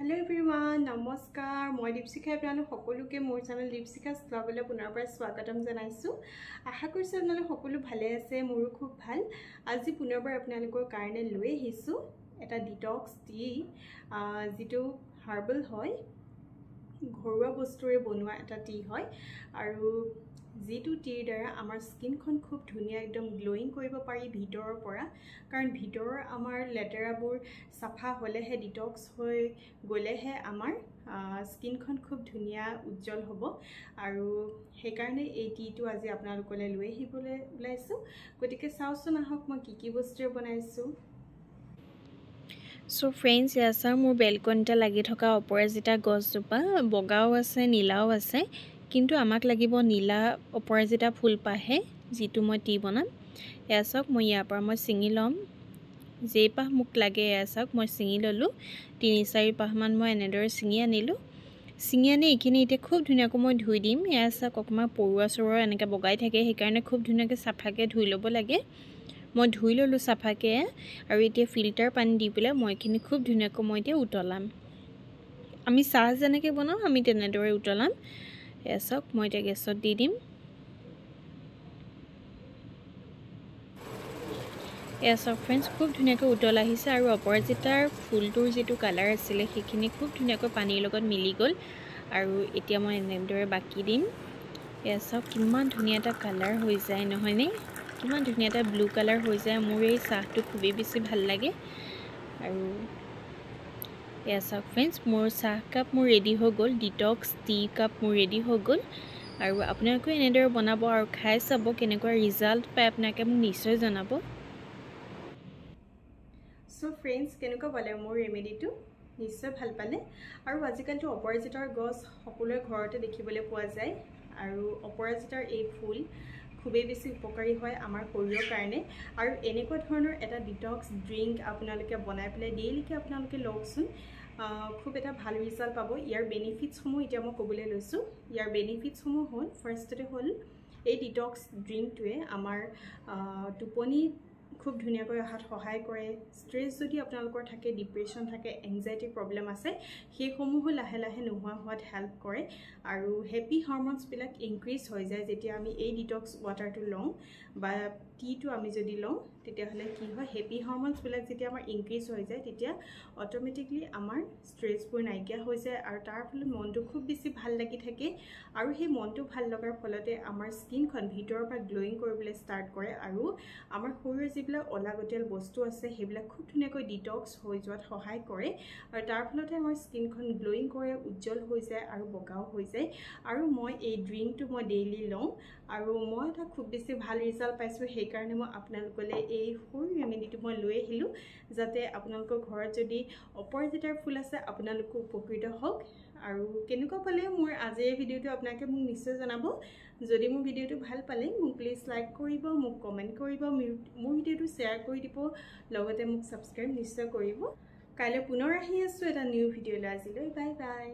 Hello everyone, নমস্কাৰ মই দীপশিখা আপোনালোক সকলোকে মোৰ চেনেল দীপশিখাস ব্লগলৈ পুনৰ পৰা স্বাগতম জনাইছো আশা কৰিছো আপোনালোক সকলো ভালে আছে মোৰো খুব ভাল আজি পুনৰ পৰা আপোনালোকৰ কাৰণে লৈ আহিছো এটা ডিটক্স টি যেটো হাৰ্বাল হয় ঘৰুৱা বস্তুৰে বনোৱা এটা টি হয় আৰু যেটো টিৰ দ্বাৰা আমাৰ স্কিনখন খুব ধুনিয়া একদম গ্লোইং কৰিব পাৰি ভিতৰৰ পৰা কাৰণ ভিতৰৰ আমাৰ লেটেৰাবোৰ সাফা হলেহে ডিটক্স হৈ গলেহে আমাৰ স্কিনখন খুব ধুনিয়া উজ্জ্বল হ'ব আৰু সেই কাৰণে এই টিটো আজি আপোনালোকলৈ লৈ আহিবলৈ ওলাইছো গতিকে চাওচোন আহক মই কি বস্তুৰে বনাইছো So friends, yes, মোৰ বেলকনিতে লাগি থকা অপৰাজিতা গছজোপা বগাও আছে নীলাও আছে কিন্তু আমাক লাগিব নীলা অপৰাজিতা ফুলপাহে যেটো মই টি বনাম এছক মই ইয়াৰ পৰা মই ছিঙি লম যে পাহ মোক লাগে এছক মই ছিঙি ললো 3-4 পাহ মান মই এনেদৰে ছিঙি আনিলো ছিঙি আনি এখিনি ইতে খুব ধুনিয়াকৈ মই ধুই দিম এছক অকমা পৰুৱা চৰুৱা এনেকা বগাই থাকে সেই কাৰণে খুব ধুনিয়াকৈ সাফাকে ধুই লব লাগে মই ধুই ললো সাফাকে আৰু এতিয়া ফিল্টাৰ পানী দি পেলাই মই এখিনি খুব ধুনিয়াকৈ মই এতিয়া উতলাম আমি চাহ যেনেকৈ বনাও আমি তেনেদৰে উতলাম এছক মই এতিয়া গেছত দি দিম এছক ফ্ৰেন্ডছ খুব ধুনিয়াকৈ উতল আহিছে আৰু অপৰাজিতাৰ ফুলটোৰ যেটো কালাৰ আছিল সেইখিনি খুব ধুনিয়াকৈ পানীৰ লগত মিলি গল আৰু এতিয়া মই এনেদৰে বাকি দিম এছক কিমান ধুনিয়া এটা কালাৰ হৈ যায় নহয়নে কিমান ধুনিয়া এটা ব্লু কালাৰ হৈ যায় মোৰ এই চাহটো খুবেই বেছি ভাল লাগে আৰু এছক ফ্ৰেন্ডছ মোৰ চাহ কাপ মোৰ ৰেডি হৈ গল ডিটক্স টি কাপ মোৰ ৰেডি হৈ গল আৰু আপোনালোকে এনেদৰে বনাব আৰু খাই চাব কেনেকুৱা ৰিজাল্ট পায় আপোনালোকে মোক নিশ্চয় জনাব সো ফ্ৰেন্ডছ কেনেকুৱা পালে মোৰ ৰেমেডিটো নিশ্চয় ভাল পালে আৰু আজিকালিটো অপৰাজিতাৰ গছ সকলোৰে ঘৰতে দেখিবলৈ পোৱা যায় আৰু অপৰাজিতাৰ এই ফুল খুবেই বেছি উপকাৰী হয় আমাৰ শৰীৰৰ কাৰণে আৰু এনেকুৱা ধৰণৰ এটা ডিটক্স ড্ৰিংক আপোনালোকে বনাই পেলাই ডেইলিকে আপোনালোকে লওকচোন খুব এটা ভাল ৰিজাল্ট পাব ইয়াৰ বেনিফিটছ সমূহ এতিয়া মই ক'বলৈ লৈছো ইয়াৰ বেনিফিটছ সমূহ হ'ল ফাৰ্ষ্টতে হ'ল এই ডিটক্স ড্ৰিংকটোৱে আমাৰ টোপনি খুব ধুনিয়াকৈ আহাত সহায় কৰে স্ট্ৰেছ যদি আপোনালোকৰ থাকে ডিপ্ৰেছন থাকে এংজাইটি প্ৰবলেম আছে সেই সমূহ লাহে লাহে নোহোৱা হোৱাত হেল্প কৰে আৰু হেপি হৰমনছ বিলাক ইনক্ৰিজ হৈ যায় যেতিয়া আমি এই ডিটক্স ওয়াটাৰটো লওঁ বা টিটো আমি যদি লওঁ তেতিয়া হলে কি হয় হেপি হৰমনছ বিলাক যেতিয়া আমাৰ ইনক্ৰিজ হৈ যায় তেতিয়া অটোমেটিকলি আমাৰ স্ট্ৰেছবোৰ নাইকিয়া হৈ যায় আৰু তাৰ ফলত মনটো খুব বেছি ভাল লাগি থাকে আৰু সেই মনটো ভাল লগাৰ ফলতে আমাৰ স্কিনখন ভিতৰৰ পৰা গ্লোইং কৰিবলৈ ষ্টাৰ্ট কৰে আৰু আমাৰ শৰীৰৰ যিবিলাক অলাগতিয়াল বস্তু আছে সেইবিলাক খুব ধুনিয়াকৈ ডিটক্স হৈ যোৱাত সহায় কৰে আৰু তাৰ ফলতে আমাৰ স্কিনখন গ্লোইং কৰে উজ্জ্বল হৈ যায় আৰু বগাও হৈ যায় আৰু মই এই ড্ৰিংকটো মই ডেইলি লওঁ আৰু মই এটা খুব বেছি ভাল ৰিজাল্ট পাইছো সেই কাৰণে মই আপোনালোকলৈ এই সৰু ৰেমেডিটো মই লৈ আহিলো যাতে আপোনালোকৰ ঘৰত যদি অপৰাজিতাৰ ফুল আছে আপোনালোকো উপকৃত হওক আৰু কেনেকুৱা পালে মোৰ আজিৰ ভিডিওটো আপোনালোকে মোক নিশ্চয় জনাব যদি মোৰ ভিডিওটো ভাল পালে মোক প্লিজ লাইক কৰিব মোক কমেন্ট কৰিব মোৰ ভিডিওটো শেয়াৰ কৰি দিব লগতে মোক সাবস্ক্ৰাইব নিশ্চয় কৰিব কাইলৈ পুনৰ আহি আছো এটা নিউ ভিডিও লৈ আজিলৈ বাই বাই